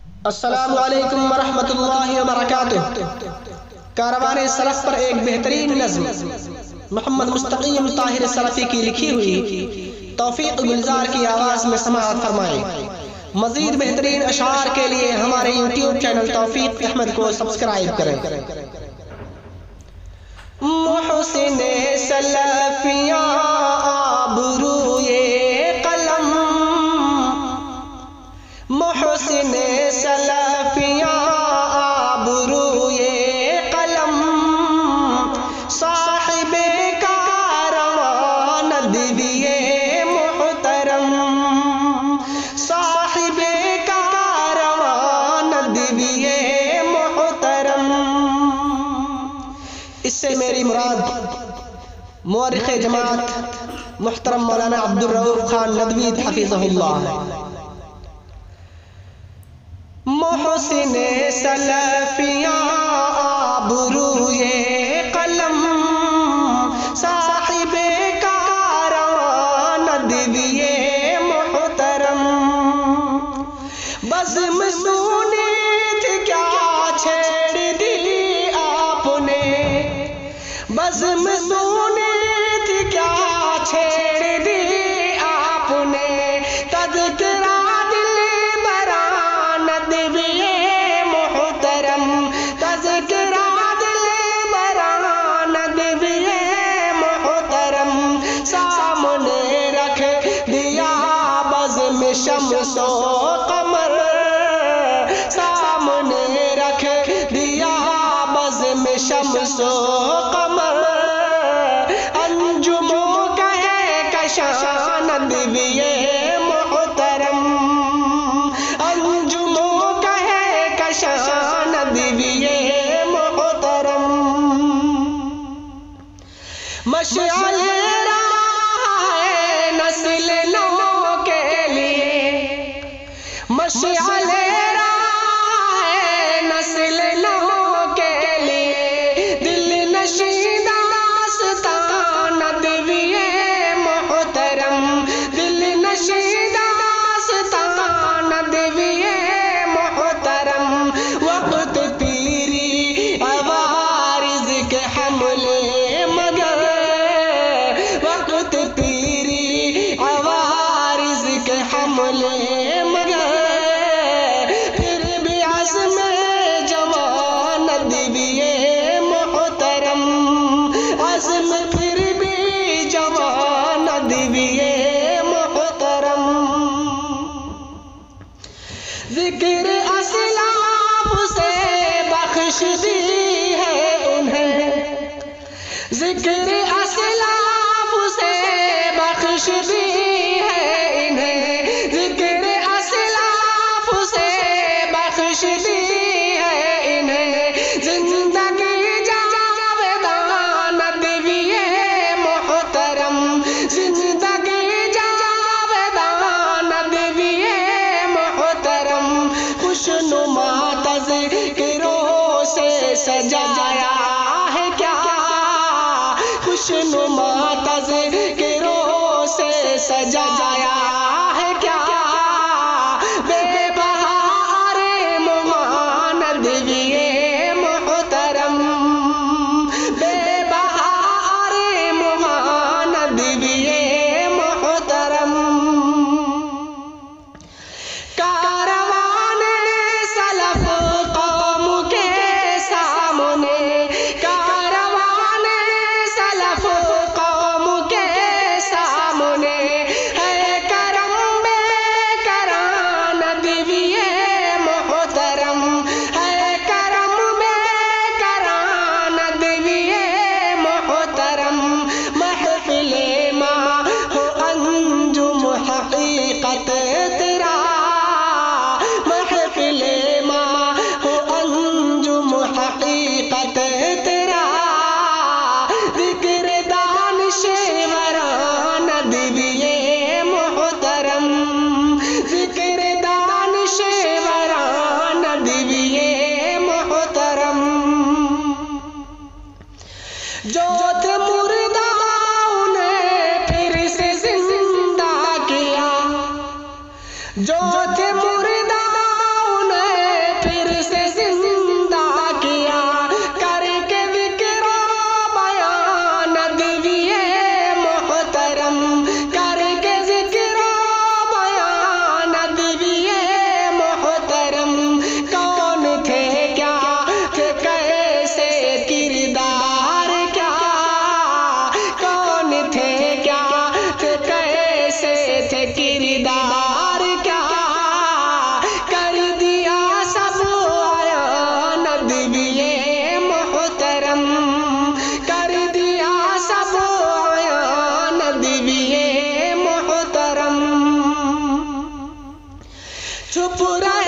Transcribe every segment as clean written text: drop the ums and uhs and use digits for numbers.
السلام علیکم ورحمۃ اللہ وبرکاتہ۔ کاروان سلف پر ایک بہترین نظم محمد مستقیم طاہر سلفی کی لکھی ہوئی توفیق گلزار کی آواز میں سماعت فرمائیں۔ مزید بہترین اشعار کے لیے ہمارے یوٹیوب چینل توفیق احمد کو سبسکرائب کریں۔ محسن سلفیاں آبروئے قلم، محسن سلفیاں آبروئے قلم، صاحب کارواں ندوی محترم، صاحب کارواں ندوی محترم۔ اس سے میری مراد مورخ جماعت محترم مولانا عبدالرؤف خان ندوی حفظہ اللہ ہے۔ محسن سلفیاں آبروئے قلم، صاحب کارواں ندوی محترم، بزم سنت کیا چھیڑ دی آپ نے، بزم سنت کیا چھیڑ دی آپ نے، تذکرہ دل بران ندوی محترم، تذکرہ دل بران ندوی محترم، سامنے رکھ دیا بزم شمس و قمر، سامنے رکھ دیا بزم شمس و قمر، انجموں کہے کشان ندوی محترم، انجموں کہے کشان ندوی محترم، مشعل راہ نسل نو کے لیے، مشعل راہ نسل نو کے لیے، دل نشین داستان ندوی محترم، دل نشین داستان ندوی محترم، وقت پیری عوارض کے حملے مگر، وقت پیری عوارض کے حملے مگر، پھر بھی عزم جوان ندوی محترم، عزم پھر بھی جوان ندوی محترم، ذکر اسلاف سے بخش دی ہے انہیں، ذکر اسلاف سے بخش دی ہے انہیں، ذکر اسلاف سے بخش دی ہے انہیں، زندگی جاودان ندوی محترم، زندگی جاودان ندوی محترم، خوشنما تذکروں سے سجایا ہے کیا، خوشنما تذکروں سے سجایا ہے کیا، بے بہار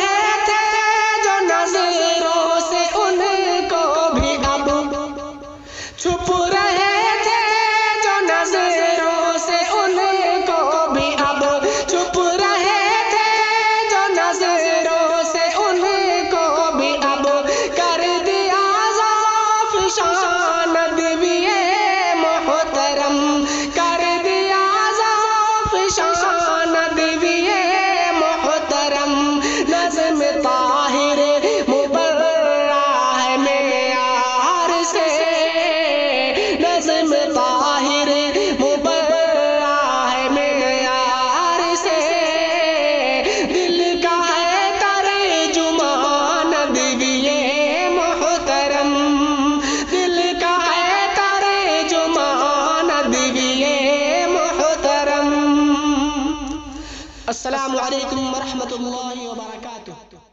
رہے تھے جو نظروں سے ان کو بھی اب چھپ رہے تھے، جو نظروں سے ان کو بھی اب چھپ رہے تھے، جو نظروں سے ان کو بھی اب کر دیا ذوفشان دیوئے محترم، کر دیا ذوفشان دیوئے محترم، نظم طاہر مبرہ ہے معیار سے، نظم طاہر مبرہ ہے معیار سے، دل کا ہے ترجمان دیوئے محترم، دل کا ہے ترجمان دیوئے محترم۔ السلام علیکم ورحمۃ اللہ وبرکاتہ۔